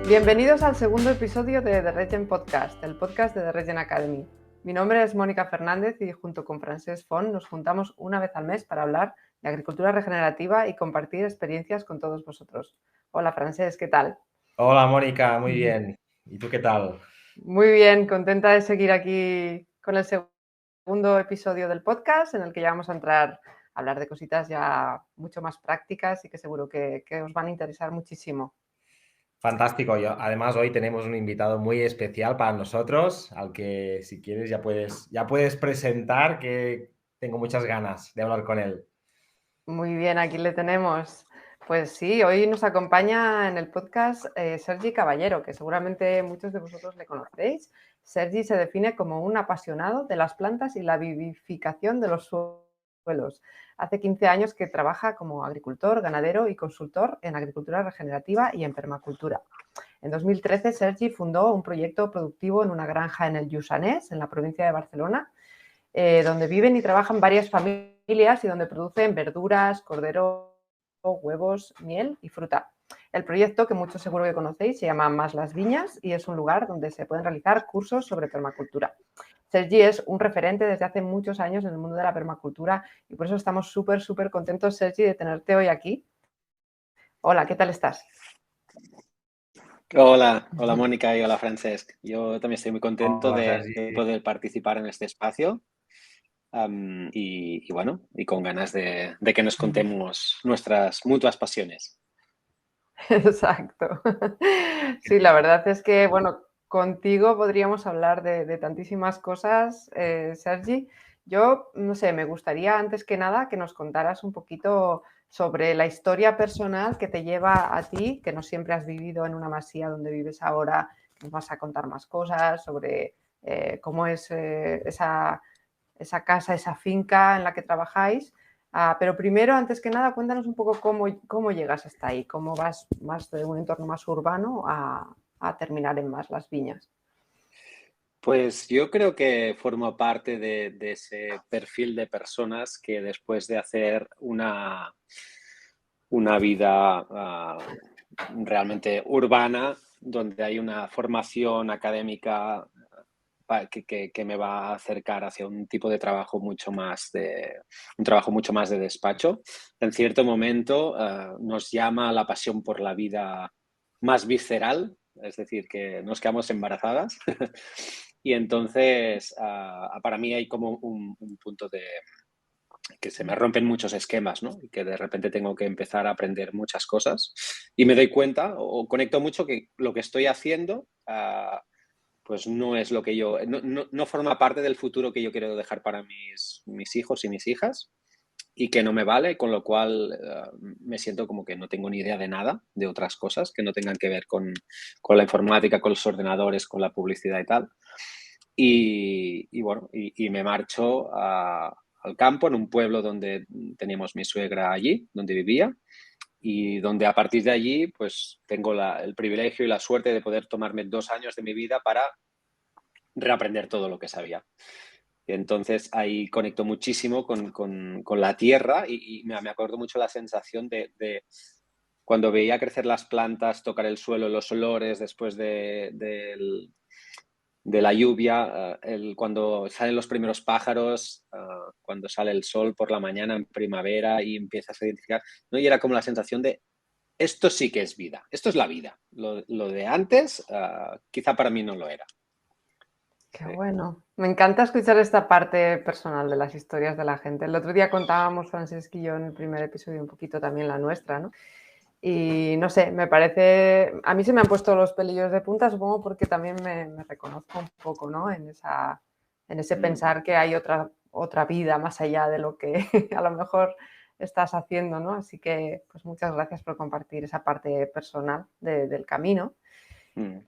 Bienvenidos al segundo episodio de The Regen Podcast, el podcast de The Regen Academy. Mi nombre es Mónica Fernández y junto con Francesc Font nos juntamos una vez al mes para hablar de agricultura regenerativa y compartir experiencias con todos vosotros. Hola Francesc, ¿qué tal? Hola Mónica, muy bien. ¿Y tú qué tal? Muy bien, contenta de seguir aquí con el segundo episodio del podcast en el que ya vamos a entrar a hablar de cositas ya mucho más prácticas y que seguro que os van a interesar muchísimo. Fantástico. Además, hoy tenemos un invitado muy especial para nosotros, al que si quieres ya puedes presentar, que tengo muchas ganas de hablar con él. Muy bien, aquí le tenemos. Pues sí, hoy nos acompaña en el podcast Sergi Caballero, que seguramente muchos de vosotros le conocéis. Sergi se define como un apasionado de las plantas y la vivificación de los suelos. Hace 15 años que trabaja como agricultor, ganadero y consultor en agricultura regenerativa y en permacultura. En 2013, Sergi fundó un proyecto productivo en una granja en el Lluçanès, en la provincia de Barcelona, donde viven y trabajan varias familias y donde producen verduras, cordero, huevos, miel y fruta. El proyecto, que muchos seguro que conocéis, se llama Más las Viñas y es un lugar donde se pueden realizar cursos sobre permacultura. Sergi es un referente desde hace muchos años en el mundo de la permacultura y por eso estamos súper contentos, Sergi, de tenerte hoy aquí. Hola, ¿qué tal estás? Hola Mónica y hola Francesc. Yo también estoy muy contento Hola, de Sergi. poder participar en este espacio y con ganas de que nos contemos nuestras mutuas pasiones. Exacto. Sí, la verdad es que, bueno, contigo podríamos hablar de tantísimas cosas, Sergi. Yo, no sé, me gustaría antes que nada que nos contaras un poquito sobre la historia personal que te lleva a ti, que no siempre has vivido en una masía donde vives ahora, que nos vas a contar más cosas sobre cómo es esa casa, esa finca en la que trabajáis. Pero primero, antes que nada, cuéntanos un poco cómo llegas hasta ahí, cómo vas más de un entorno más urbano a terminar en Más las Viñas. Pues yo creo que formo parte de ese perfil de personas que después de hacer una vida realmente urbana, donde hay una formación académica que me va a acercar hacia un tipo de trabajo mucho más de despacho. En cierto momento nos llama la pasión por la vida más visceral, es decir, que nos quedamos embarazadas. Y entonces para mí hay como un punto de que se me rompen muchos esquemas, ¿no? Y que de repente tengo que empezar a aprender muchas cosas y me doy cuenta o conecto mucho que lo que estoy haciendo pues no es lo que no forma parte del futuro que yo quiero dejar para mis hijos y mis hijas y que no me vale, con lo cual me siento como que no tengo ni idea de nada, de otras cosas que no tengan que ver con la informática, con los ordenadores, con la publicidad y tal. Y me marcho al campo, en un pueblo donde teníamos mi suegra allí, donde vivía, y donde a partir de allí pues tengo el privilegio y la suerte de poder tomarme 2 años de mi vida para reaprender todo lo que sabía. Entonces ahí conecto muchísimo con la tierra y me acuerdo mucho la sensación de cuando veía crecer las plantas, tocar el suelo, los olores después de la lluvia, cuando salen los primeros pájaros, cuando sale el sol por la mañana en primavera y empiezas a identificar, ¿no? Y era como la sensación de esto sí que es vida, esto es la vida. Lo de antes quizá para mí no lo era. Qué bueno. Me encanta escuchar esta parte personal de las historias de la gente. El otro día contábamos, Francesc y yo, en el primer episodio un poquito también la nuestra, ¿no? Y no sé, me parece, a mí se me han puesto los pelillos de punta, supongo porque también me reconozco un poco, ¿no? En ese pensar que hay otra vida más allá de lo que a lo mejor estás haciendo, ¿no? Así que, pues muchas gracias por compartir esa parte personal del camino.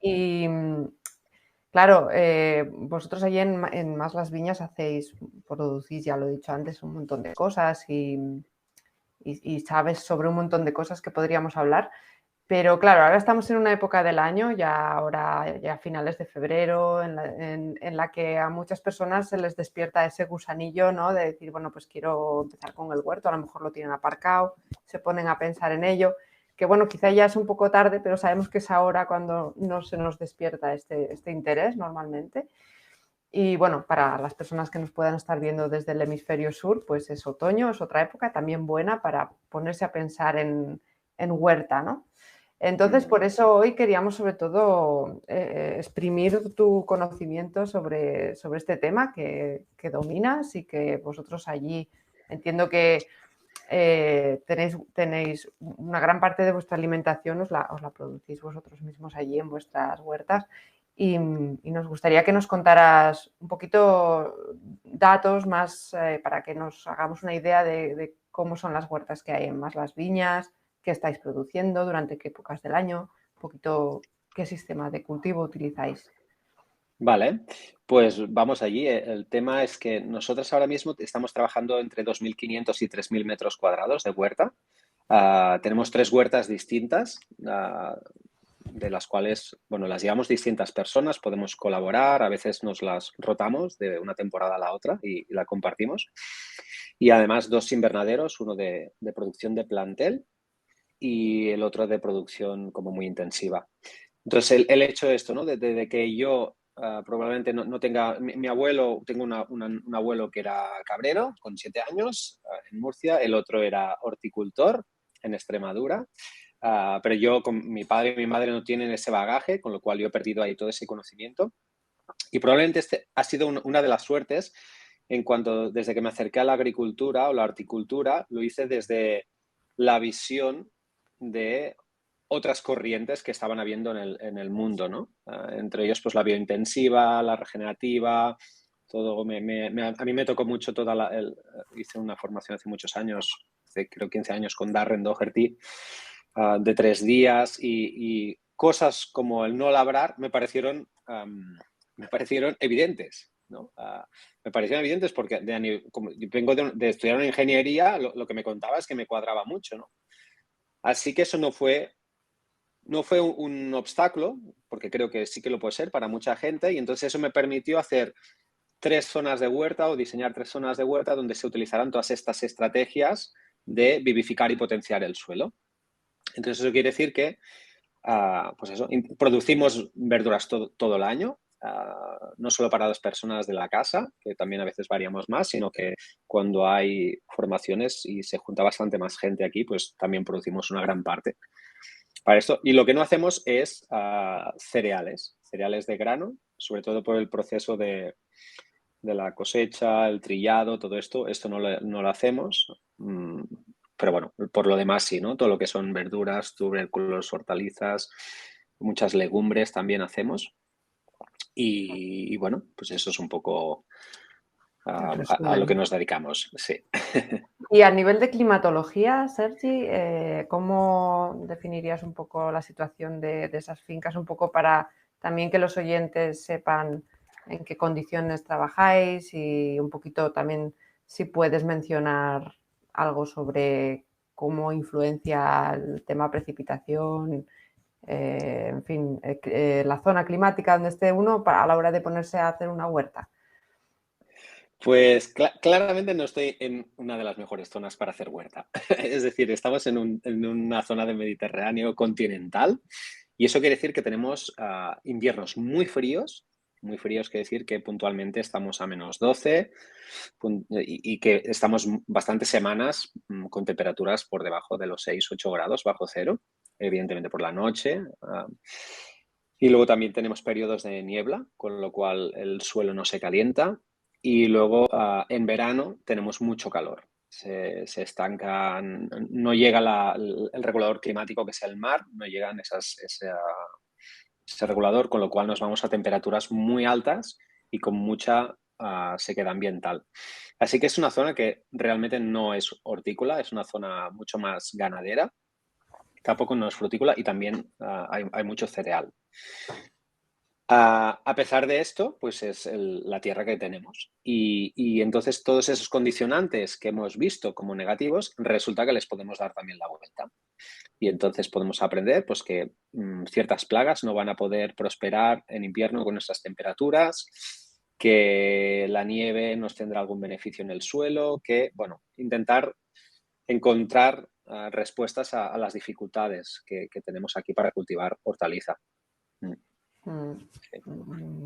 Y claro, vosotros allí en Más las Viñas producís, ya lo he dicho antes, un montón de cosas y sabes sobre un montón de cosas que podríamos hablar. Pero claro, ahora estamos en una época del año, ya a finales de febrero, en la que a muchas personas se les despierta ese gusanillo, ¿no? De decir, bueno, pues quiero empezar con el huerto, a lo mejor lo tienen aparcado, se ponen a pensar en ello. que bueno, quizá ya es un poco tarde, pero sabemos que es ahora cuando no se nos despierta este interés normalmente. Y bueno, para las personas que nos puedan estar viendo desde el hemisferio sur, pues es otoño, es otra época también buena para ponerse a pensar en huerta, ¿no? Entonces, por eso hoy queríamos sobre todo exprimir tu conocimiento sobre este tema que dominas y que vosotros allí entiendo que tenéis una gran parte de vuestra alimentación os la producís vosotros mismos allí en vuestras huertas y nos gustaría que nos contaras un poquito datos más para que nos hagamos una idea de cómo son las huertas que hay en Más Las Viñas, qué estáis produciendo, durante qué épocas del año, un poquito qué sistema de cultivo utilizáis. Vale, pues vamos allí. El tema es que nosotros ahora mismo estamos trabajando entre 2.500 y 3.000 metros cuadrados de huerta. Tenemos 3 huertas distintas, de las cuales, bueno, las llevamos distintas personas, podemos colaborar, a veces nos las rotamos de una temporada a la otra y la compartimos. Y además 2 invernaderos, uno de producción de plantel y el otro de producción como muy intensiva. Entonces, el hecho de esto, ¿no? De que yo probablemente no tenga... Mi abuelo, tengo un abuelo que era cabrero con 7 años en Murcia, el otro era horticultor en Extremadura, pero yo con mi padre y mi madre no tienen ese bagaje, con lo cual yo he perdido ahí todo ese conocimiento. Y probablemente este ha sido una de las suertes en cuanto, desde que me acerqué a la agricultura o la horticultura, lo hice desde la visión de otras corrientes que estaban habiendo en el mundo, ¿no? Entre ellos, pues la biointensiva, la regenerativa, todo. A mí me tocó mucho hice una formación hace muchos años, hace creo 15 años con Darren Doherty, de 3 días y cosas como el no labrar me parecieron evidentes, ¿no? Me parecieron evidentes porque como vengo de estudiar una ingeniería, lo que me contaba es que me cuadraba mucho, ¿no? Así que eso no fue un obstáculo, porque creo que sí que lo puede ser para mucha gente, y entonces eso me permitió hacer 3 zonas de huerta o diseñar 3 zonas de huerta donde se utilizarán todas estas estrategias de vivificar y potenciar el suelo. Entonces eso quiere decir que pues eso, producimos verduras todo el año, no solo para las personas de la casa, que también a veces variamos más, sino que cuando hay formaciones y se junta bastante más gente aquí, pues también producimos una gran parte para esto. Y lo que no hacemos es cereales de grano, sobre todo por el proceso de la cosecha, el trillado, todo esto no lo hacemos. Pero bueno, por lo demás sí, ¿no? Todo lo que son verduras, tubérculos, hortalizas, muchas legumbres también hacemos. Y bueno, pues eso es un poco a lo que nos dedicamos, sí. Y a nivel de climatología, Sergi, ¿cómo definirías un poco la situación de esas fincas? Un poco para también que los oyentes sepan en qué condiciones trabajáis y un poquito también si puedes mencionar algo sobre cómo influencia el tema precipitación, en fin, la zona climática donde esté uno a la hora de ponerse a hacer una huerta. Pues claramente no estoy en una de las mejores zonas para hacer huerta. Es decir, estamos en una zona de Mediterráneo continental y eso quiere decir que tenemos inviernos muy fríos quiere decir que puntualmente estamos a -12 y que estamos bastantes semanas con temperaturas por debajo de los 6-8 grados bajo cero, evidentemente por la noche. Y luego también tenemos periodos de niebla, con lo cual el suelo no se calienta. Y luego en verano tenemos mucho calor. Se estanca, no llega el regulador climático que es el mar, no llegan ese regulador, con lo cual nos vamos a temperaturas muy altas y con mucha sequedad ambiental. Así que es una zona que realmente no es hortícola, es una zona mucho más ganadera, tampoco no es frutícola y también hay mucho cereal. A pesar de esto, pues es la tierra que tenemos. Y entonces todos esos condicionantes que hemos visto como negativos, resulta que les podemos dar también la vuelta. Y entonces podemos aprender pues, que ciertas plagas no van a poder prosperar en invierno con nuestras temperaturas, que la nieve nos tendrá algún beneficio en el suelo, que, bueno, intentar encontrar respuestas a las dificultades que tenemos aquí para cultivar hortaliza.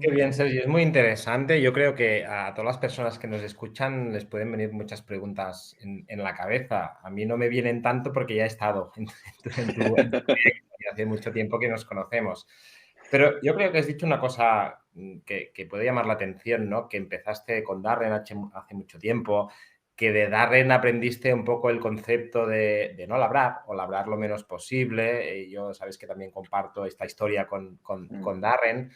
Qué bien, Sergi, es muy interesante. Yo creo que a todas las personas que nos escuchan les pueden venir muchas preguntas en la cabeza. A mí no me vienen tanto porque ya he estado en tu proyecto y hace mucho tiempo que nos conocemos. Pero yo creo que has dicho una cosa que puede llamar la atención, ¿no? Que empezaste con Darren hace mucho tiempo, que de Darren aprendiste un poco el concepto de no labrar o labrar lo menos posible. Yo sabes que también comparto esta historia con Darren.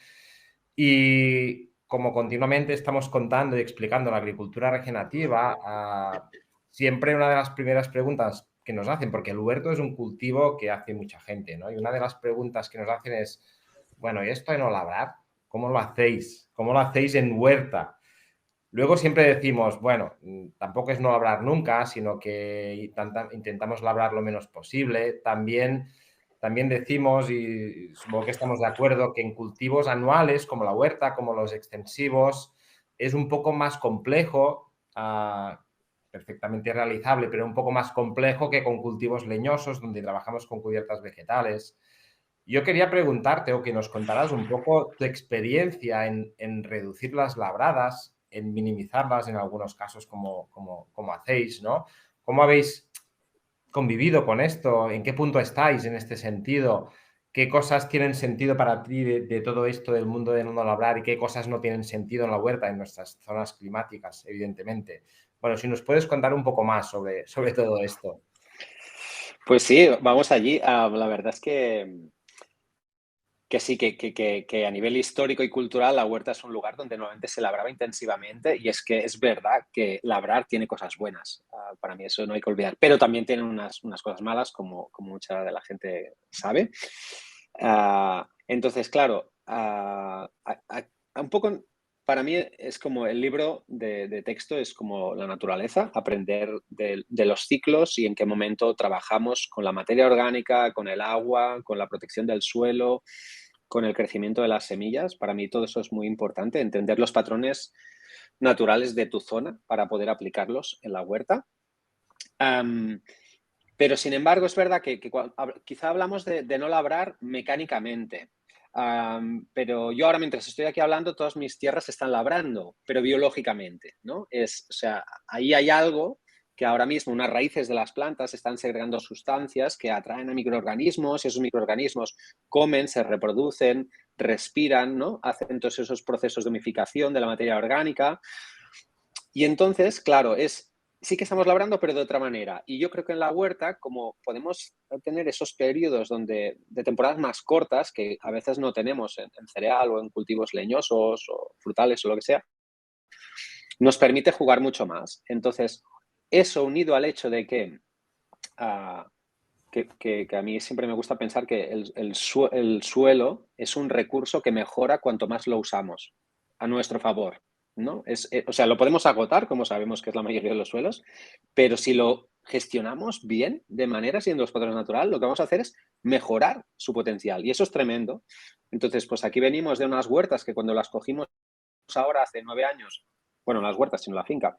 Y como continuamente estamos contando y explicando la agricultura regenerativa, siempre una de las primeras preguntas que nos hacen, porque el huerto es un cultivo que hace mucha gente, ¿no? Y una de las preguntas que nos hacen es, bueno, ¿y esto de no labrar? ¿Cómo lo hacéis? ¿Cómo lo hacéis en huerta? Luego siempre decimos, bueno, tampoco es no labrar nunca, sino que intentamos labrar lo menos posible. También decimos, y supongo que estamos de acuerdo, que en cultivos anuales como la huerta, como los extensivos, es un poco más complejo, perfectamente realizable, pero un poco más complejo que con cultivos leñosos, donde trabajamos con cubiertas vegetales. Yo quería preguntarte o que nos contaras un poco tu experiencia en reducir las labradas, en minimizarlas en algunos casos como hacéis, ¿no? ¿Cómo habéis convivido con esto? ¿En qué punto estáis en este sentido? ¿Qué cosas tienen sentido para ti de todo esto del mundo de no labrar y qué cosas no tienen sentido en la huerta, en nuestras zonas climáticas, evidentemente? Bueno, si nos puedes contar un poco más sobre todo esto. Pues sí, vamos allí. La verdad es que sí, que a nivel histórico y cultural la huerta es un lugar donde normalmente se labraba intensivamente y es que es verdad que labrar tiene cosas buenas. Para mí eso no hay que olvidar, pero también tiene unas cosas malas como mucha de la gente sabe. Entonces, claro, un poco para mí es como el libro de texto, es como la naturaleza, aprender de los ciclos y en qué momento trabajamos con la materia orgánica, con el agua, con la protección del suelo, con el crecimiento de las semillas. Para mí todo eso es muy importante, entender los patrones naturales de tu zona para poder aplicarlos en la huerta. Pero sin embargo es verdad que quizá hablamos de no labrar mecánicamente. Pero yo ahora, mientras estoy aquí hablando, todas mis tierras están labrando, pero biológicamente, ¿no? O sea, ahí hay algo que ahora mismo unas raíces de las plantas están segregando sustancias que atraen a microorganismos y esos microorganismos comen, se reproducen, respiran, ¿no? Hacen todos esos procesos de humificación de la materia orgánica. Y entonces, claro, sí que estamos labrando, pero de otra manera. Y yo creo que en la huerta, como podemos tener esos periodos de temporadas más cortas, que a veces no tenemos en cereal o en cultivos leñosos o frutales o lo que sea, nos permite jugar mucho más. Entonces, eso unido al hecho de que a mí siempre me gusta pensar que el suelo es un recurso que mejora cuanto más lo usamos a nuestro favor, ¿no? O sea, lo podemos agotar, como sabemos que es la mayoría de los suelos, pero si lo gestionamos bien, de manera siguiendo los patrones naturales, lo que vamos a hacer es mejorar su potencial y eso es tremendo. Entonces, pues aquí venimos de unas huertas que cuando las cogimos ahora hace 9 años, bueno, no las huertas, sino la finca,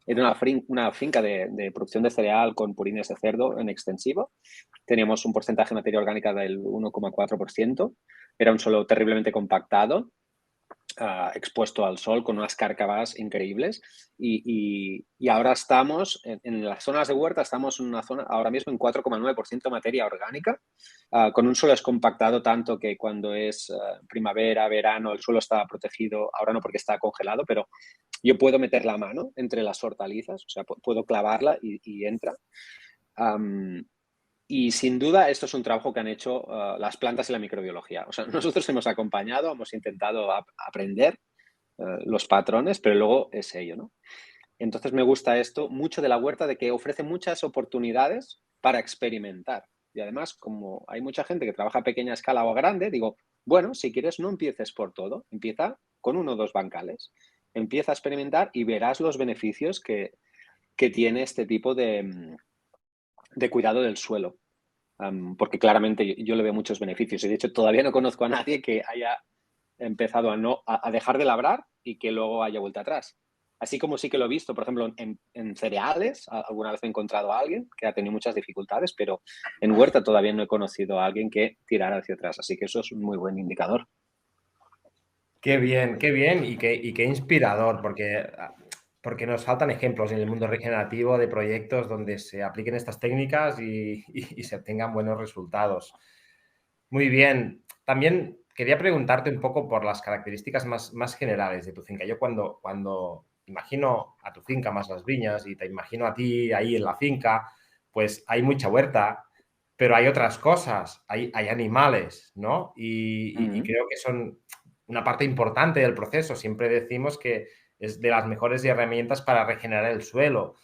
era una finca de producción de cereal con purines de cerdo en extensivo. Teníamos un porcentaje de materia orgánica del 1,4%. Era un suelo terriblemente compactado, expuesto al sol con unas cárcavas increíbles y ahora estamos en las zonas de huerta, estamos en una zona ahora mismo en 4,9% de materia orgánica, con un suelo descompactado tanto que cuando es primavera, verano, el suelo está protegido, ahora no porque está congelado, pero yo puedo meter la mano entre las hortalizas, o sea, puedo clavarla y entra. Y sin duda esto es un trabajo que han hecho las plantas y la microbiología. O sea, nosotros hemos acompañado, hemos intentado aprender los patrones, pero luego es ello, ¿no? Entonces me gusta esto mucho de la huerta, de que ofrece muchas oportunidades para experimentar. Y además, como hay mucha gente que trabaja a pequeña escala o a grande, digo, bueno, si quieres no empieces por todo, empieza con 1 o 2 bancales. Empieza a experimentar y verás los beneficios que tiene este tipo de cuidado del suelo. Porque claramente yo le veo muchos beneficios y de hecho todavía no conozco a nadie que haya empezado a dejar de labrar y que luego haya vuelto atrás. Así como sí que lo he visto, por ejemplo, en cereales, alguna vez he encontrado a alguien que ha tenido muchas dificultades, pero en huerta todavía no he conocido a alguien que tirara hacia atrás. Así que eso es un muy buen indicador. Qué bien y qué inspirador, porque nos faltan ejemplos en el mundo regenerativo de proyectos donde se apliquen estas técnicas y se obtengan buenos resultados. Muy bien. También quería preguntarte un poco por las características más generales de tu finca. Yo cuando imagino a tu finca más las viñas y te imagino a ti ahí en la finca, pues hay mucha huerta, pero hay otras cosas, hay animales, ¿no? Y creo que son una parte importante del proceso. Siempre decimos que es de las mejores herramientas para regenerar el suelo.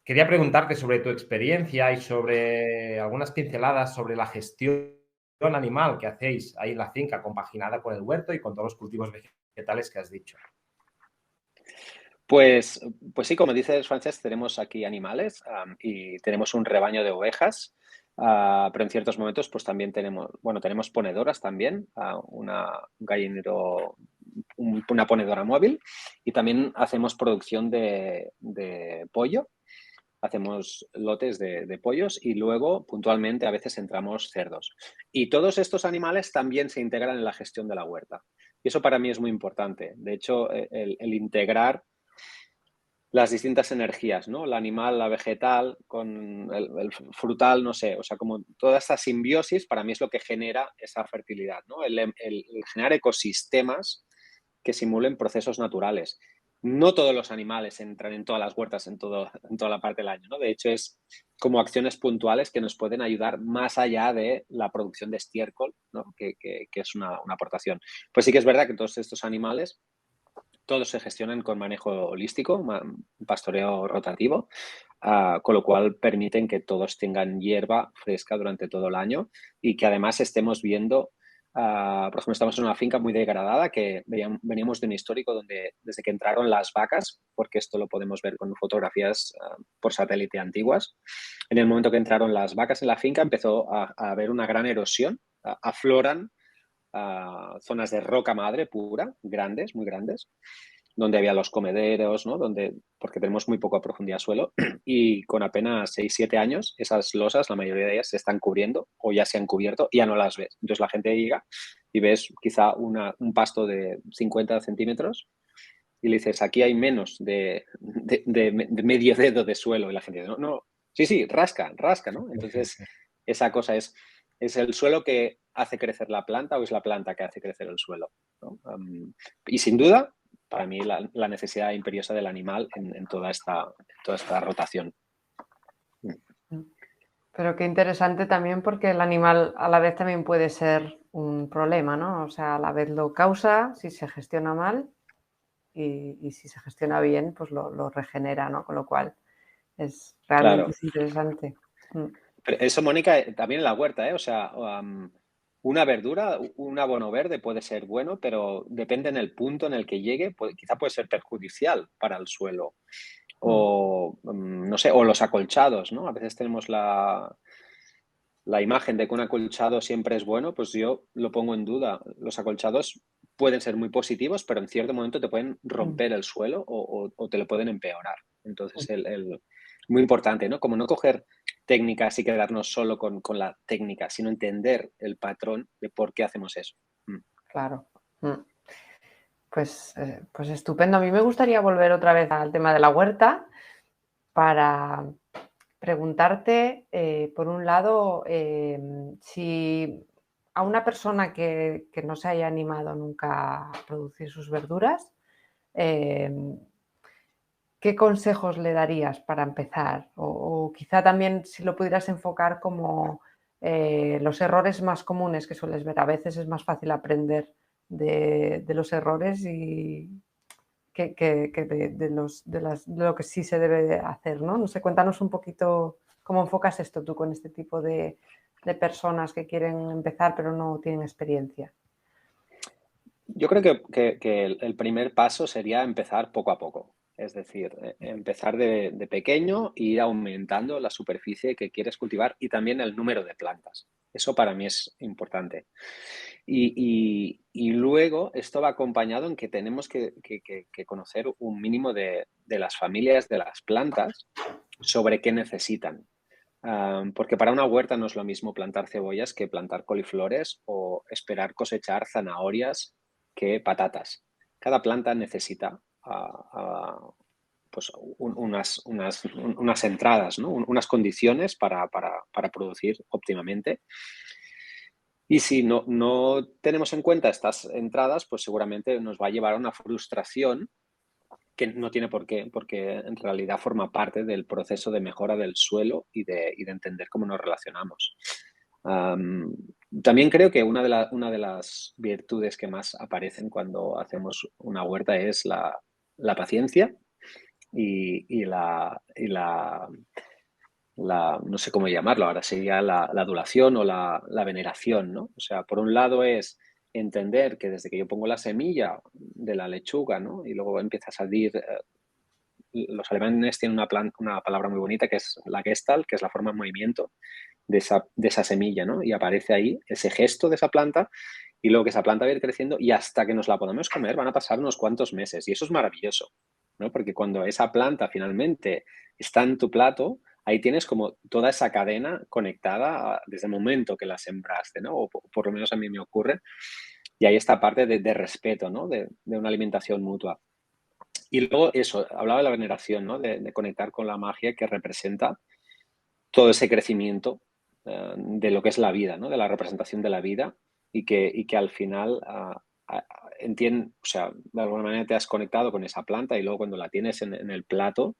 Quería preguntarte sobre tu experiencia y sobre algunas pinceladas sobre la gestión animal que hacéis ahí en la finca, compaginada con el huerto y con todos los cultivos vegetales que has dicho. Pues sí, como dices, Francesc, tenemos aquí animales y tenemos un rebaño de ovejas, pero en ciertos momentos pues también tenemos ponedoras también, un gallinero, una ponedora móvil, y también hacemos producción de pollo. Hacemos lotes de pollos y luego puntualmente a veces entramos cerdos. Y todos estos animales también se integran en la gestión de la huerta. Y eso para mí es muy importante. De hecho, el integrar las distintas energías, ¿no? La animal, la vegetal, con el frutal, no sé, o sea, como toda esta simbiosis para mí es lo que genera esa fertilidad, ¿no? El generar ecosistemas que simulen procesos naturales. No todos los animales entran en todas las huertas en toda la parte del año, ¿no? De hecho, es como acciones puntuales que nos pueden ayudar más allá de la producción de estiércol, ¿no? Que es una aportación. Pues sí que es verdad que todos estos animales todos se gestionan con manejo holístico, pastoreo rotativo, con lo cual permiten que todos tengan hierba fresca durante todo el año y que además estemos viendo, por ejemplo, estamos en una finca muy degradada que veníamos de un histórico donde desde que entraron las vacas, porque esto lo podemos ver con fotografías por satélite antiguas, en el momento que entraron las vacas en la finca empezó a haber una gran erosión, afloran zonas de roca madre pura, grandes, muy grandes, donde había los comederos, ¿no? Porque tenemos muy poca profundidad de suelo y con apenas 6-7 años esas losas, la mayoría de ellas se están cubriendo o ya se han cubierto y ya no las ves. Entonces la gente llega y ves quizá un pasto de 50 centímetros y le dices, aquí hay menos de medio dedo de suelo y la gente dice, no, no, sí, rasca, ¿no? Entonces esa cosa ¿es el suelo que hace crecer la planta o es la planta que hace crecer el suelo? ¿No? Y sin duda, para mí, la necesidad imperiosa del animal en toda esta rotación. Pero qué interesante también porque el animal a la vez también puede ser un problema, ¿no? O sea, a la vez lo causa si se gestiona mal y si se gestiona bien, pues lo regenera, ¿no? Con lo cual es realmente Claro. es interesante. Pero eso, Mónica, también en la huerta, ¿eh? O sea, una verdura, un abono verde puede ser bueno, pero depende en el punto en el que llegue, quizá puede ser perjudicial para el suelo. O, no sé, o los acolchados, ¿no? A veces tenemos la imagen de que un acolchado siempre es bueno, pues yo lo pongo en duda. Los acolchados pueden ser muy positivos, pero en cierto momento te pueden romper el suelo o te lo pueden empeorar. Entonces, muy importante, ¿no? Como no coger técnicas y quedarnos solo con la técnica, sino entender el patrón de por qué hacemos eso. Claro. Pues estupendo. A mí me gustaría volver otra vez al tema de la huerta para preguntarte, por un lado, si a una persona que no se haya animado nunca a producir sus verduras, ¿qué consejos le darías para empezar? O quizá también si lo pudieras enfocar como los errores más comunes que sueles ver. A veces es más fácil aprender de los errores que de lo que sí se debe hacer, ¿no? No sé, cuéntanos un poquito cómo enfocas esto tú con este tipo de personas que quieren empezar pero no tienen experiencia. Yo creo que el primer paso sería empezar poco a poco. Es decir, empezar de pequeño e ir aumentando la superficie que quieres cultivar y también el número de plantas. Eso para mí es importante. Y luego esto va acompañado en que tenemos que conocer un mínimo de las familias de las plantas sobre qué necesitan. Porque para una huerta no es lo mismo plantar cebollas que plantar coliflores o esperar cosechar zanahorias que patatas. Cada planta necesita pues unas entradas, ¿no? Unas condiciones para producir óptimamente. Y si no tenemos en cuenta estas entradas, pues seguramente nos va a llevar a una frustración que no tiene por qué, porque en realidad forma parte del proceso de mejora del suelo y de entender cómo nos relacionamos. También creo que una de las virtudes que más aparecen cuando hacemos una huerta es la paciencia y no sé cómo llamarlo, ahora sería la adulación o la veneración, ¿no? O sea, por un lado es entender que desde que yo pongo la semilla de la lechuga, ¿no? Y luego empieza a salir, los alemanes tienen una palabra muy bonita que es la Gestalt, que es la forma en movimiento de esa semilla, ¿no? Y aparece ahí ese gesto de esa planta y luego que esa planta va a ir creciendo y hasta que nos la podamos comer van a pasar unos cuantos meses y eso es maravilloso, ¿no? Porque cuando esa planta finalmente está en tu plato, ahí tienes como toda esa cadena conectada desde el momento que la sembraste, ¿no? O por lo menos a mí me ocurre. Y hay esta parte de respeto, ¿no? De una alimentación mutua. Y luego eso, hablaba de la veneración, ¿no? De conectar con la magia que representa todo ese crecimiento de lo que es la vida, ¿no? De la representación de la vida y que al final o sea, de alguna manera te has conectado con esa planta y luego cuando la tienes en el plato,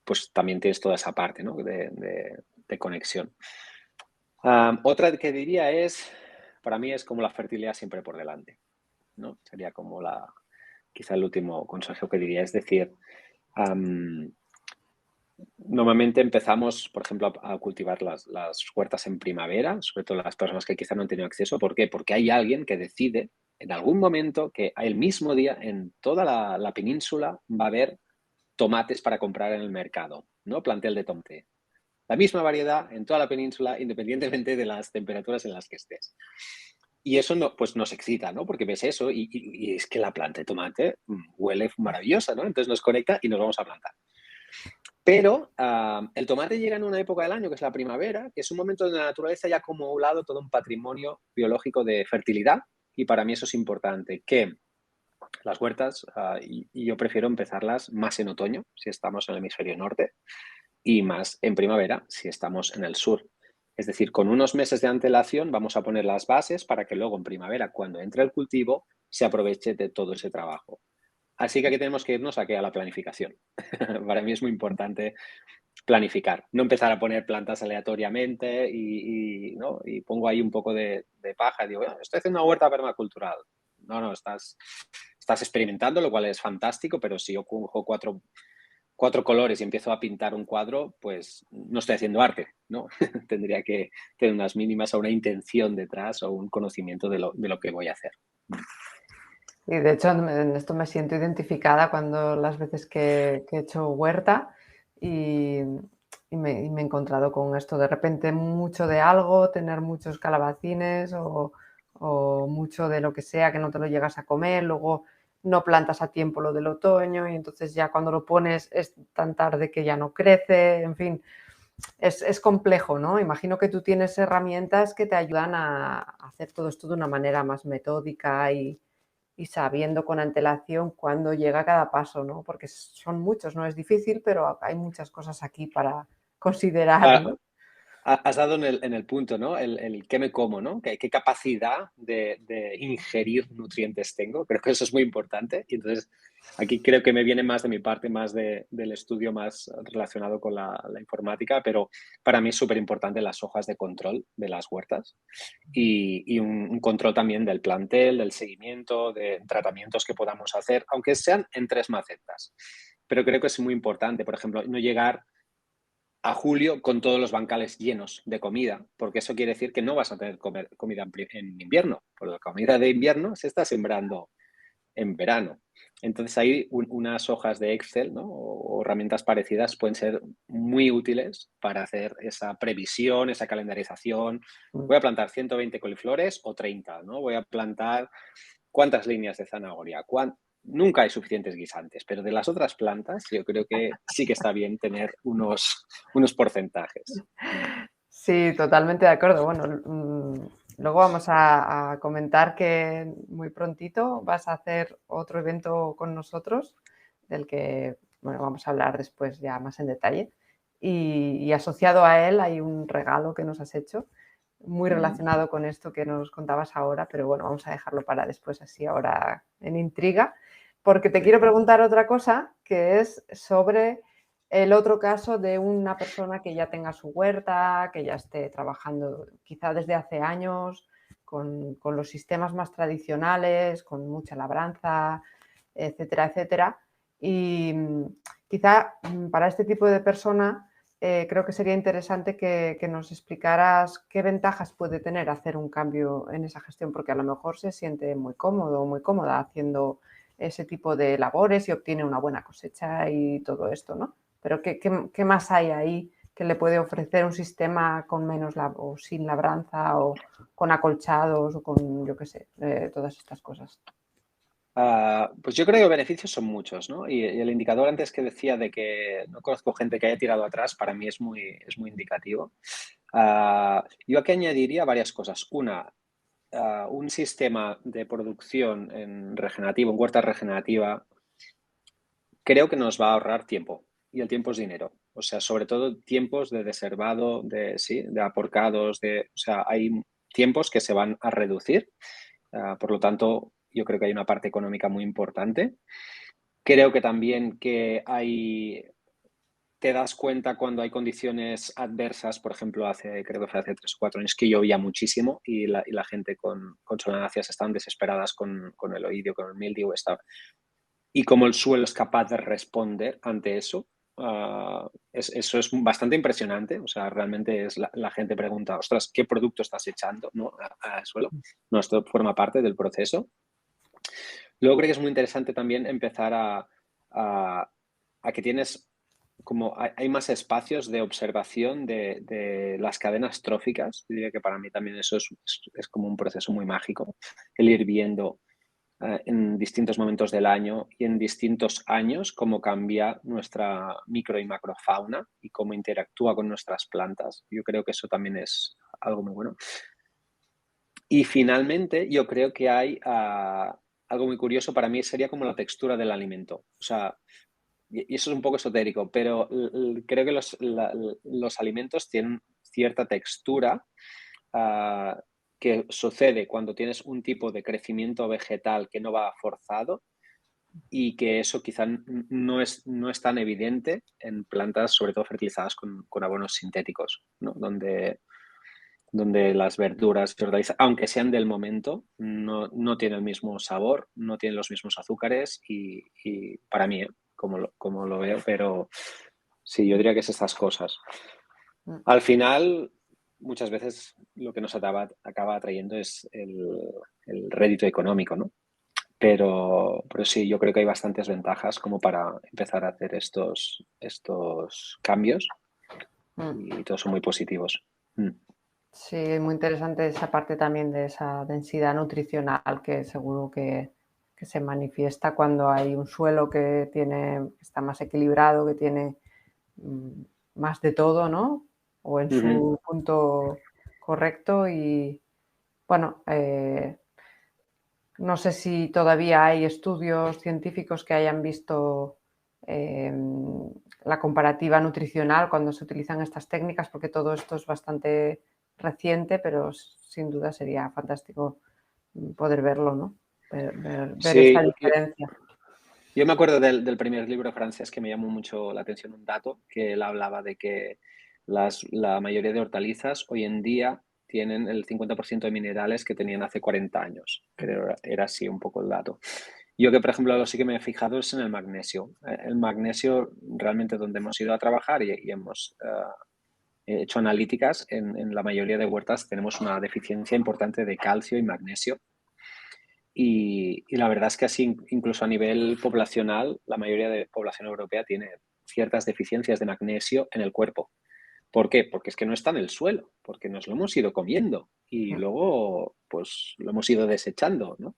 pues también tienes toda esa parte, ¿no? de conexión. Otra que diría para mí es como la fertilidad siempre por delante, ¿no? Sería como quizá el último consejo que diría, es decir, normalmente empezamos, por ejemplo, a cultivar las huertas en primavera, sobre todo las personas que quizá no han tenido acceso. ¿Por qué? Porque hay alguien que decide en algún momento que el mismo día en toda la península va a haber tomates para comprar en el mercado, ¿no? Plantel de tomate. La misma variedad en toda la península, independientemente de las temperaturas en las que estés. Y eso pues nos excita, ¿no? Porque ves eso y es que la planta de tomate huele maravillosa, ¿no? Entonces nos conecta y nos vamos a plantar. Pero el tomate llega en una época del año, que es la primavera, que es un momento donde la naturaleza ya ha acumulado todo un patrimonio biológico de fertilidad, y para mí eso es importante, que las huertas, y yo prefiero empezarlas más en otoño, si estamos en el hemisferio norte, y más en primavera, si estamos en el sur. Es decir, con unos meses de antelación vamos a poner las bases para que luego en primavera, cuando entre el cultivo, se aproveche de todo ese trabajo. Así que aquí tenemos que irnos a la planificación. Para mí es muy importante planificar, no empezar a poner plantas aleatoriamente ¿no? Y pongo ahí un poco de paja y digo, bueno, estoy haciendo una huerta permacultural. No, estás experimentando, lo cual es fantástico, pero si yo cojo cuatro colores y empiezo a pintar un cuadro, pues no estoy haciendo arte, ¿no? Tendría que tener unas mínimas o una intención detrás o un conocimiento de lo que voy a hacer. Y de hecho en esto me siento identificada cuando las veces que he hecho huerta y me he encontrado con esto de repente mucho de algo, tener muchos calabacines o mucho de lo que sea que no te lo llegas a comer, luego no plantas a tiempo lo del otoño y entonces ya cuando lo pones es tan tarde que ya no crece, en fin, es complejo, ¿no? Imagino que tú tienes herramientas que te ayudan a hacer todo esto de una manera más metódica y sabiendo con antelación cuándo llega cada paso, ¿no? Porque son muchos, ¿no? Es difícil, pero hay muchas cosas aquí para considerar, ¿no? Has dado en el punto, ¿no? El qué me como, ¿no? ¿Qué capacidad de ingerir nutrientes tengo? Creo que eso es muy importante. Y entonces, aquí creo que me viene más de mi parte, más del estudio más relacionado con la informática, pero para mí es súper importante las hojas de control de las huertas y un control también del plantel, del seguimiento, de tratamientos que podamos hacer, aunque sean en 3 macetas. Pero creo que es muy importante, por ejemplo, no llegar a julio con todos los bancales llenos de comida, porque eso quiere decir que no vas a tener comida en invierno, porque la comida de invierno se está sembrando en verano. Entonces ahí unas hojas de Excel, ¿no? o herramientas parecidas pueden ser muy útiles para hacer esa previsión, esa calendarización. Voy a plantar 120 coliflores o 30, ¿no? Voy a plantar cuántas líneas de zanahoria. Nunca hay suficientes guisantes, pero de las otras plantas yo creo que sí que está bien tener unos porcentajes. Sí, totalmente de acuerdo. Bueno, luego vamos a comentar que muy prontito vas a hacer otro evento con nosotros, del que bueno, vamos a hablar después ya más en detalle. Y asociado a él hay un regalo que nos has hecho, muy relacionado con esto que nos contabas ahora, pero bueno, vamos a dejarlo para después, así ahora en intriga, porque te quiero preguntar otra cosa, que es sobre el otro caso de una persona que ya tenga su huerta, que ya esté trabajando quizá desde hace años con los sistemas más tradicionales, con mucha labranza, etcétera, etcétera. Y quizá para este tipo de persona creo que sería interesante que nos explicaras qué ventajas puede tener hacer un cambio en esa gestión, porque a lo mejor se siente muy cómodo o muy cómoda haciendo ese tipo de labores y obtiene una buena cosecha y todo esto, ¿no? Pero ¿qué más hay ahí que le puede ofrecer un sistema con menos o sin labranza o con acolchados o con, yo qué sé, todas estas cosas? Pues yo creo que beneficios son muchos, ¿no? Y el indicador antes que decía de que no conozco gente que haya tirado atrás, para mí es muy indicativo. Yo aquí añadiría varias cosas. Una, un sistema de producción en huerta regenerativa, creo que nos va a ahorrar tiempo. Y el tiempo es dinero. O sea, sobre todo tiempos de deservado, de aporcados, o sea, hay tiempos que se van a reducir. Por lo tanto, yo creo que hay una parte económica muy importante. Creo que también te das cuenta cuando hay condiciones adversas, por ejemplo, creo que fue hace 3 o 4 años que llovía muchísimo y la gente con solanaceas estaban desesperadas con el oidio, con el mildiu. Y como el suelo es capaz de responder ante eso, eso es bastante impresionante. O sea, realmente la gente pregunta, ostras, ¿qué producto estás echando, ¿no? al suelo? No, esto forma parte del proceso. Luego creo que es muy interesante también empezar a que tienes como hay más espacios de observación de las cadenas tróficas. Yo diría que para mí también eso es como un proceso muy mágico, el ir viendo en distintos momentos del año y en distintos años cómo cambia nuestra micro y macrofauna y cómo interactúa con nuestras plantas. Yo creo que eso también es algo muy bueno. Y finalmente, yo creo que hay algo muy curioso para mí, sería como la textura del alimento. O sea, y eso es un poco esotérico, pero creo que los alimentos tienen cierta textura que sucede cuando tienes un tipo de crecimiento vegetal que no va forzado y que eso quizá no es tan evidente en plantas, sobre todo fertilizadas con abonos sintéticos, ¿no? Donde las verduras y hortalizas, aunque sean del momento, no tienen el mismo sabor, no tienen los mismos azúcares y para mí, como lo veo, pero sí, yo diría que es estas cosas. Al final, muchas veces lo que nos acaba atrayendo es el rédito económico, ¿no? Pero sí, yo creo que hay bastantes ventajas como para empezar a hacer estos cambios y todos son muy positivos. Sí, muy interesante esa parte también de esa densidad nutricional que seguro que se manifiesta cuando hay un suelo que está más equilibrado, que tiene más de todo, ¿no? O en su punto correcto y bueno, no sé si todavía hay estudios científicos que hayan visto la comparativa nutricional cuando se utilizan estas técnicas, porque todo esto es bastante reciente, pero sin duda sería fantástico poder verlo, ¿no? Ver esta Sí, diferencia. yo me acuerdo del primer libro francés que me llamó mucho la atención un dato, que él hablaba de que la mayoría de hortalizas hoy en día tienen el 50% de minerales que tenían hace 40 años. Creo que era así un poco el dato. Yo que, por ejemplo, lo sí que me he fijado es en el magnesio. El magnesio, realmente donde hemos ido a trabajar y hemos hecho analíticas, en la mayoría de huertas tenemos una deficiencia importante de calcio y magnesio. y la verdad es que así, incluso a nivel poblacional, la mayoría de población europea tiene ciertas deficiencias de magnesio en el cuerpo. ¿Por qué? Porque es que no está en el suelo, porque nos lo hemos ido comiendo y luego pues lo hemos ido desechando, ¿no?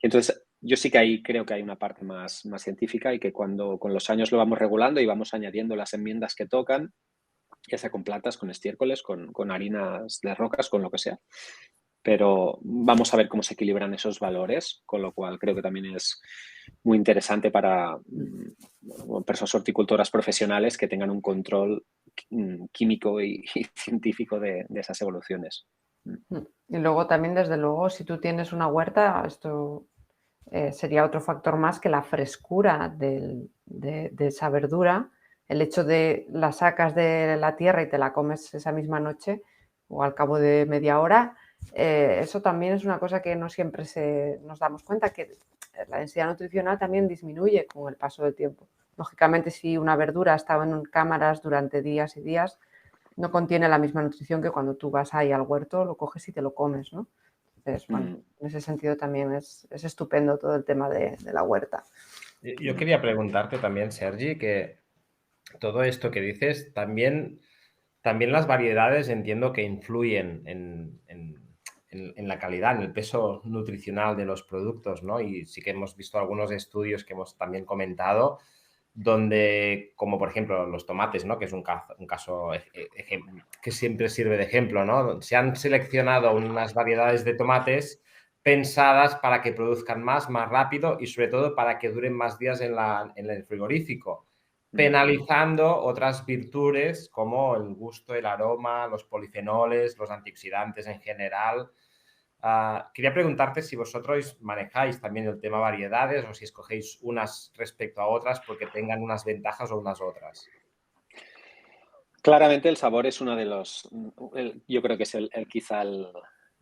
Entonces, yo sí que ahí creo que hay una parte más científica y que cuando con los años lo vamos regulando y vamos añadiendo las enmiendas que tocan, ya sea con plantas, con estiércoles, con harinas de rocas, con lo que sea. Pero vamos a ver cómo se equilibran esos valores, con lo cual creo que también es muy interesante para personas horticultoras profesionales que tengan un control químico y científico de esas evoluciones. Y luego también, desde luego, si tú tienes una huerta, esto sería otro factor más, que la frescura de esa verdura, el hecho de la sacas de la tierra y te la comes esa misma noche o al cabo de media hora, eso también es una cosa que no siempre nos damos cuenta, que la densidad nutricional también disminuye con el paso del tiempo. Lógicamente, si una verdura estaba en cámaras durante días y días, no contiene la misma nutrición que cuando tú vas ahí al huerto, lo coges y te lo comes, ¿no? Entonces, bueno, en ese sentido también es estupendo todo el tema de la huerta. Yo quería preguntarte también, Sergi, que todo esto que dices, también las variedades entiendo que influyen en la calidad, en el peso nutricional de los productos, ¿no? Y sí que hemos visto algunos estudios que hemos también comentado, donde, como por ejemplo los tomates, ¿no? Que es un caso que siempre sirve de ejemplo, ¿no? Se han seleccionado unas variedades de tomates pensadas para que produzcan más rápido y sobre todo para que duren más días en el frigorífico, penalizando otras virtudes como el gusto, el aroma, los polifenoles, los antioxidantes en general. Quería preguntarte si vosotros manejáis también el tema variedades o si escogéis unas respecto a otras porque tengan unas ventajas o unas otras. Claramente el sabor es uno de los, yo creo que es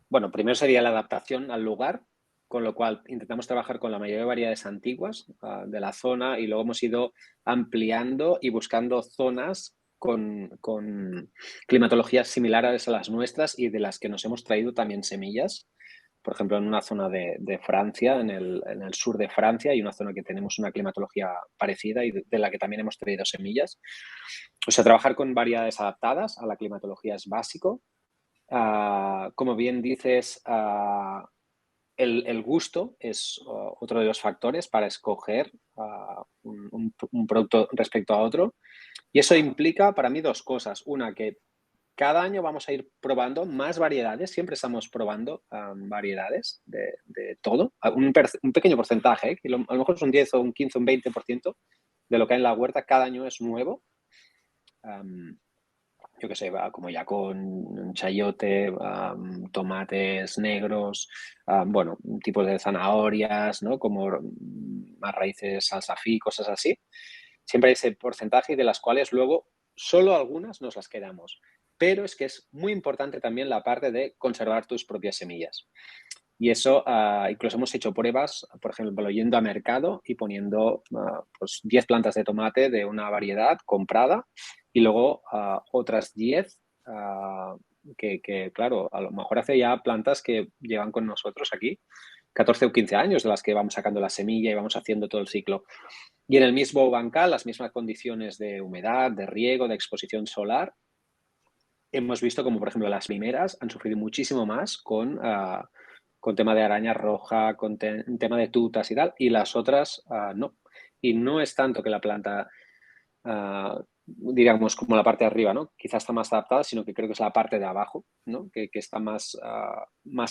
bueno, primero sería la adaptación al lugar, con lo cual intentamos trabajar con la mayoría de variedades antiguas de la zona y luego hemos ido ampliando y buscando zonas con climatologías similares a las nuestras y de las que nos hemos traído también semillas. Por ejemplo, en una zona de Francia, en el sur de Francia, hay una zona que tenemos una climatología parecida y de la que también hemos traído semillas. O sea, trabajar con variedades adaptadas a la climatología es básico. Como bien dices, el gusto es otro de los factores para escoger un producto respecto a otro. Y eso implica para mí dos cosas. Una, que cada año vamos a ir probando más variedades, siempre estamos probando variedades de todo, un pequeño porcentaje, que a lo mejor es un 10 o un 15 o un 20% de lo que hay en la huerta, cada año es nuevo. Yo qué sé, va como ya con chayote, tomates negros, bueno, tipos de zanahorias, ¿no? Como más raíces salsafí, cosas así. Siempre hay ese porcentaje de las cuales luego solo algunas nos las quedamos. Pero es que es muy importante también la parte de conservar tus propias semillas. Y eso, incluso hemos hecho pruebas, por ejemplo, yendo a mercado y poniendo pues 10 plantas de tomate de una variedad comprada y luego otras 10 que, claro, a lo mejor hace ya plantas que llevan con nosotros aquí 14 o 15 años, de las que vamos sacando la semilla y vamos haciendo todo el ciclo. Y en el mismo bancal, las mismas condiciones de humedad, de riego, de exposición solar, hemos visto como, por ejemplo, las primeras han sufrido muchísimo más con tema de araña roja, con tema de tutas y tal, y las otras no. Y no es tanto que la planta, digamos, como la parte de arriba, ¿no? Quizás está más adaptada, sino que creo que es la parte de abajo, ¿no? Que está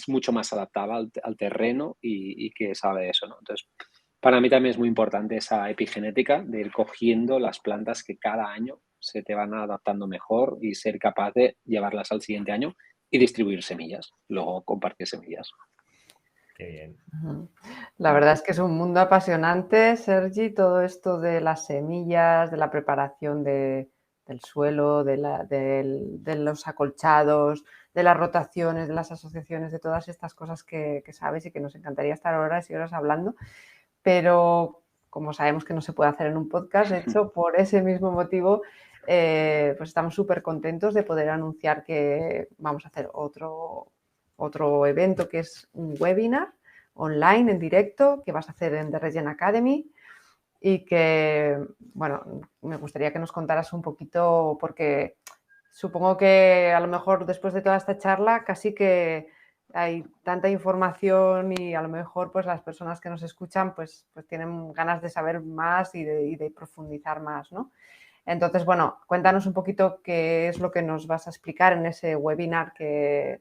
mucho más adaptada al terreno y que sabe eso, ¿no? Entonces, para mí también es muy importante esa epigenética de ir cogiendo las plantas que cada año se te van adaptando mejor y ser capaz de llevarlas al siguiente año y distribuir semillas, luego compartir semillas. Qué bien. La verdad es que es un mundo apasionante, Sergi, todo esto de las semillas, de la preparación del suelo, de los acolchados, de las rotaciones, de las asociaciones, de todas estas cosas que sabes y que nos encantaría estar horas y horas hablando, pero como sabemos que no se puede hacer en un podcast, de hecho, por ese mismo motivo, pues estamos súper contentos de poder anunciar que vamos a hacer otro evento que es un webinar online, en directo, que vas a hacer en The Regen Academy. Y que, bueno, me gustaría que nos contaras un poquito, porque supongo que a lo mejor después de toda esta charla casi que hay tanta información y a lo mejor pues las personas que nos escuchan pues tienen ganas de saber más y de profundizar más, ¿no? Entonces, bueno, cuéntanos un poquito qué es lo que nos vas a explicar en ese webinar que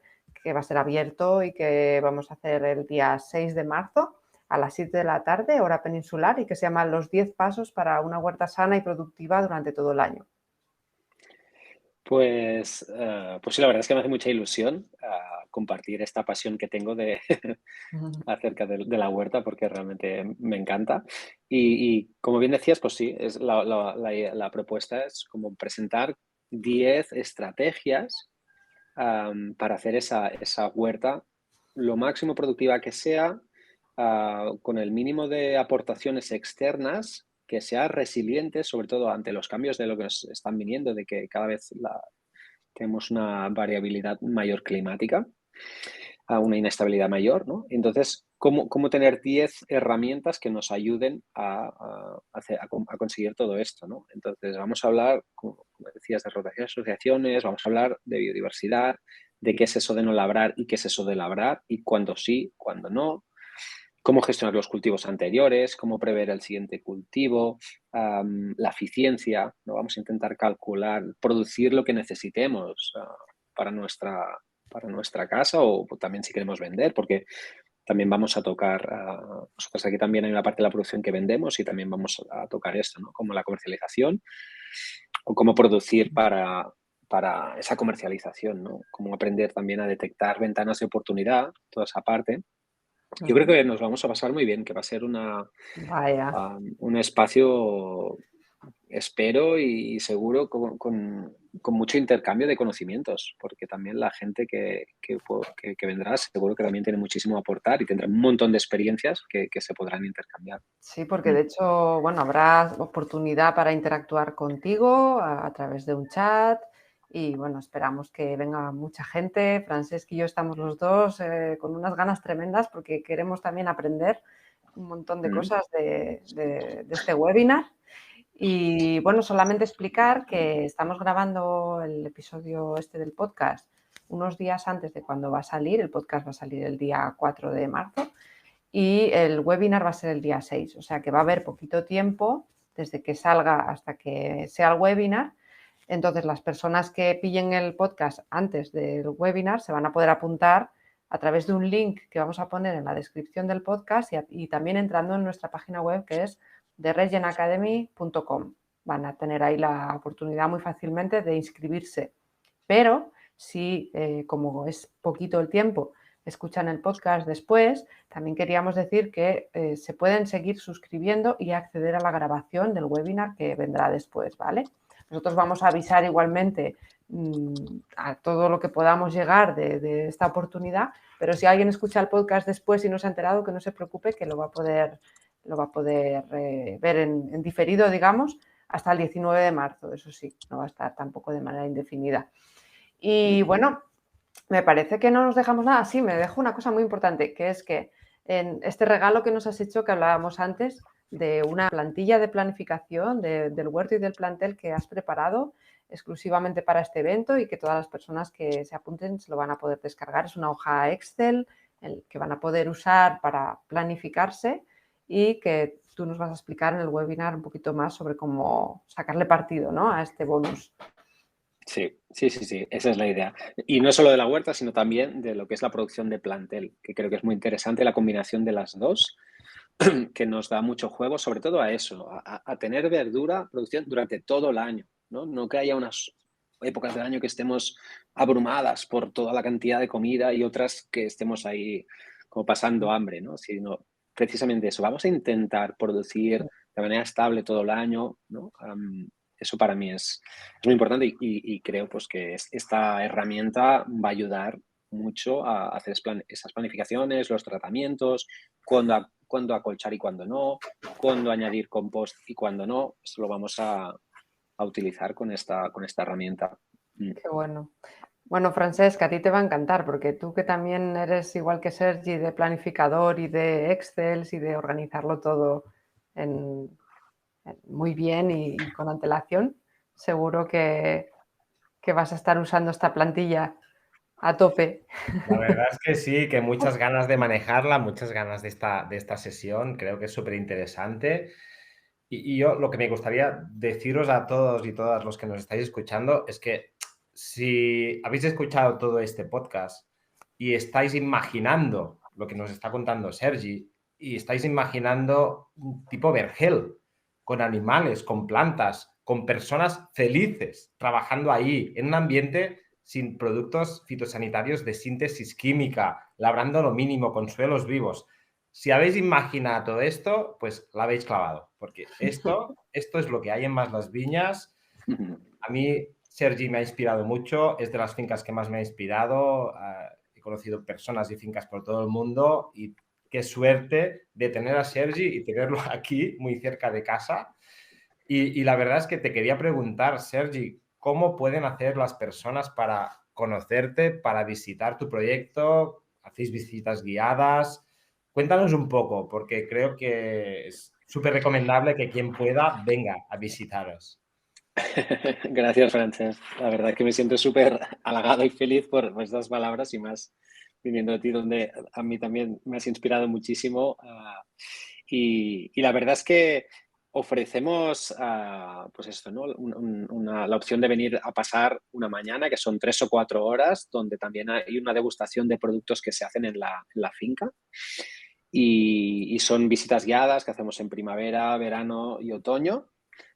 va a ser abierto y que vamos a hacer el día 6 de marzo a las 7 de la tarde, hora peninsular, y que se llama Los 10 pasos para una huerta sana y productiva durante todo el año. Pues sí, la verdad es que me hace mucha ilusión compartir esta pasión que tengo acerca de la huerta, porque realmente me encanta. Y como bien decías, pues sí, es la propuesta es como presentar 10 estrategias para hacer esa huerta lo máximo productiva que sea, con el mínimo de aportaciones externas, que sea resiliente, sobre todo ante los cambios de lo que nos están viniendo, de que cada vez tenemos una variabilidad mayor climática, una inestabilidad mayor, ¿no? Entonces, ¿cómo tener 10 herramientas que nos ayuden a conseguir todo esto, ¿no? Entonces, vamos a hablar, como decías, de rotación de asociaciones, vamos a hablar de biodiversidad, de qué es eso de no labrar y qué es eso de labrar, y cuándo sí, cuándo no, cómo gestionar los cultivos anteriores, cómo prever el siguiente cultivo, la eficiencia, ¿no? Vamos a intentar calcular, producir lo que necesitemos para nuestra casa o también si queremos vender, porque también vamos a tocar, nosotros aquí también hay una parte de la producción que vendemos y también vamos a tocar esto, ¿no? Como la comercialización o cómo producir para esa comercialización, ¿no? Cómo aprender también a detectar ventanas de oportunidad, toda esa parte. Yo creo que nos vamos a pasar muy bien, que va a ser un espacio, espero y seguro, con mucho intercambio de conocimientos, porque también la gente que vendrá seguro que también tiene muchísimo a aportar y tendrá un montón de experiencias que se podrán intercambiar. Sí, porque de hecho, bueno, habrá oportunidad para interactuar contigo a través de un chat y bueno, esperamos que venga mucha gente. Francesc y yo estamos los dos con unas ganas tremendas porque queremos también aprender un montón de cosas de este webinar. Y bueno, solamente explicar que estamos grabando el episodio este del podcast unos días antes de cuando va a salir. El podcast va a salir el día 4 de marzo. Y el webinar va a ser el día 6, o sea que va a haber poquito tiempo desde que salga hasta que sea el webinar. Entonces, las personas que pillen el podcast antes del webinar se van a poder apuntar a través de un link que vamos a poner en la descripción del podcast y también entrando en nuestra página web que es theregenacademy.com. Van a tener ahí la oportunidad muy fácilmente de inscribirse. Pero si, como es poquito el tiempo, escuchan el podcast después, también queríamos decir que se pueden seguir suscribiendo y acceder a la grabación del webinar que vendrá después, ¿vale? Nosotros vamos a avisar igualmente a todo lo que podamos llegar de esta oportunidad, pero si alguien escucha el podcast después y no se ha enterado, que no se preocupe, que lo va a poder ver en diferido, digamos, hasta el 19 de marzo, eso sí, no va a estar tampoco de manera indefinida. Y bueno, me parece que no nos dejamos nada. Sí, me dejo una cosa muy importante, que es que en este regalo que nos has hecho, que hablábamos antes, de una plantilla de planificación del huerto y del plantel que has preparado exclusivamente para este evento y que todas las personas que se apunten se lo van a poder descargar. Es una hoja Excel que van a poder usar para planificarse y que tú nos vas a explicar en el webinar un poquito más sobre cómo sacarle partido, ¿no?, a este bonus. Sí, esa es la idea. Y no solo de la huerta, sino también de lo que es la producción de plantel, que creo que es muy interesante la combinación de las dos, que nos da mucho juego, sobre todo a eso, a tener verdura, producción durante todo el año, ¿no? No que haya unas épocas del año que estemos abrumadas por toda la cantidad de comida y otras que estemos ahí como pasando hambre, ¿no? Sino precisamente eso, vamos a intentar producir de manera estable todo el año, ¿no? Eso para mí es muy importante y creo pues que esta herramienta va a ayudar mucho a hacer esas planificaciones, los tratamientos, cuándo acolchar y cuándo no, cuándo añadir compost y cuándo no. Eso lo vamos a utilizar con esta herramienta. Qué bueno. Bueno, Francesca, a ti te va a encantar porque tú que también eres igual que Sergi de planificador y de Excel y de organizarlo todo muy bien y con antelación, seguro que vas a estar usando esta plantilla a tope. La verdad es que sí, que muchas ganas de manejarla, muchas ganas de esta sesión, creo que es súper interesante. Y yo lo que me gustaría deciros a todos y todas los que nos estáis escuchando es que si habéis escuchado todo este podcast y estáis imaginando lo que nos está contando Sergi y estáis imaginando un tipo vergel con animales, con plantas, con personas felices trabajando ahí en un ambiente sin productos fitosanitarios de síntesis química, labrando lo mínimo con suelos vivos. Si habéis imaginado esto, pues la habéis clavado, porque esto es lo que hay en Mas las Viñas. A mí, Sergi me ha inspirado mucho, es de las fincas que más me ha inspirado. He conocido personas y fincas por todo el mundo y qué suerte de tener a Sergi y tenerlo aquí, muy cerca de casa. Y la verdad es que te quería preguntar, Sergi, ¿cómo pueden hacer las personas para conocerte, para visitar tu proyecto? ¿Hacéis visitas guiadas? Cuéntanos un poco, porque creo que es súper recomendable que quien pueda venga a visitaros. Gracias, Francesc. La verdad es que me siento súper halagado y feliz por estas palabras y más viniendo de ti, donde a mí también me has inspirado muchísimo. Y la verdad es que ofrecemos, pues esto, ¿no? La opción de venir a pasar una mañana, que son 3 o 4 horas, donde también hay una degustación de productos que se hacen en la finca. Y son visitas guiadas que hacemos en primavera, verano y otoño.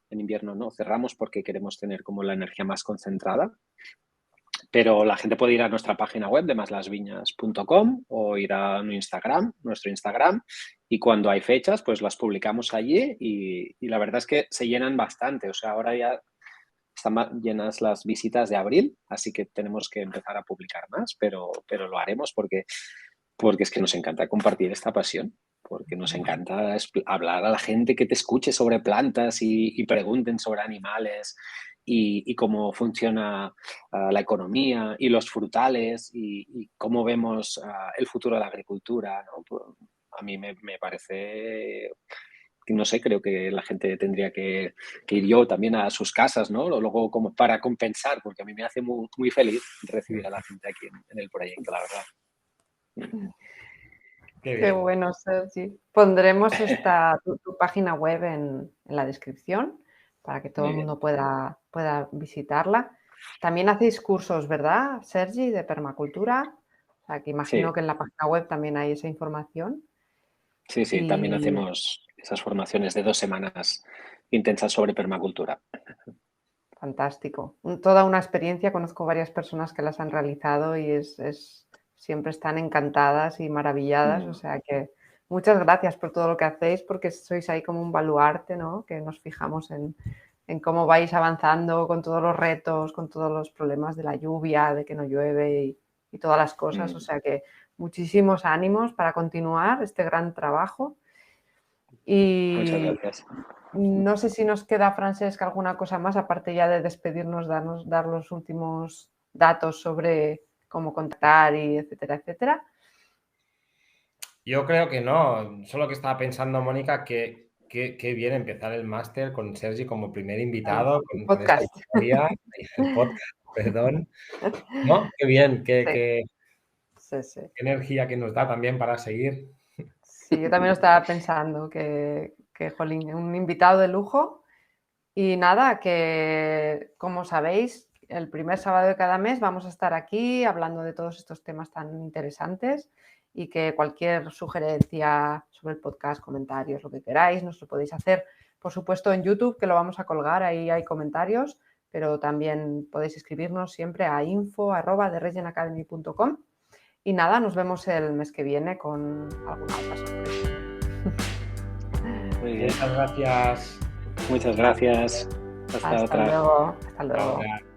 En invierno no cerramos porque queremos tener como la energía más concentrada. Pero la gente puede ir a nuestra página web de maslasviñas.com o ir a nuestro Instagram, y cuando hay fechas, pues las publicamos allí y la verdad es que se llenan bastante. O sea, ahora ya están llenas las visitas de abril, así que tenemos que empezar a publicar más, pero lo haremos porque es que nos encanta compartir esta pasión, porque nos encanta hablar a la gente, que te escuche sobre plantas y pregunten sobre animales y cómo funciona la economía y los frutales y cómo vemos el futuro de la agricultura, ¿no? Pues, a mí me parece, no sé, creo que la gente tendría que ir yo también a sus casas, ¿no? Luego como para compensar, porque a mí me hace muy, muy feliz recibir a la gente aquí en el proyecto, la verdad. Qué Qué bien. bueno, Sergi. Pondremos tu página web en la descripción para que todo Muy el bien. mundo pueda visitarla. También hacéis cursos, ¿verdad, Sergi, de permacultura? O sea, que imagino Sí, que en la página web también hay esa información. sí, también Y hacemos esas formaciones de 2 semanas intensas sobre permacultura. fantástico. Toda una experiencia. Conozco varias personas que las han realizado y siempre están encantadas y maravilladas. O sea que muchas gracias por todo lo que hacéis, porque sois ahí como un baluarte, ¿no? Que nos fijamos en cómo vais avanzando con todos los retos, con todos los problemas de la lluvia, de que no llueve y todas las cosas. O sea que muchísimos ánimos para continuar este gran trabajo. Muchas Y gracias. no sé si nos queda, Francesc, alguna cosa más, aparte ya de despedirnos, dar los últimos datos sobre cómo contactar y etcétera, etcétera. Yo creo que no, solo que estaba pensando, Mónica, que qué bien empezar el máster con Sergi como primer invitado, El con esta podcast. historia, el podcast, perdón. ¿No? Qué bien, Sí, sí, sí. qué energía que nos da también para seguir. Sí, yo también lo estaba pensando, jolín, un invitado de lujo. Y nada, que como sabéis, el primer sábado de cada mes vamos a estar aquí hablando de todos estos temas tan interesantes, y que cualquier sugerencia sobre el podcast, comentarios, lo que queráis, nos lo podéis hacer, por supuesto, en YouTube, que lo vamos a colgar, ahí hay comentarios, pero también podéis escribirnos siempre a info@theregenacademy.com. Y nada, nos vemos el mes que viene con alguna otra sorpresa. Muy bien. Muchas gracias. Muchas gracias. Hasta otra. Hasta luego. Hasta luego. Ahora.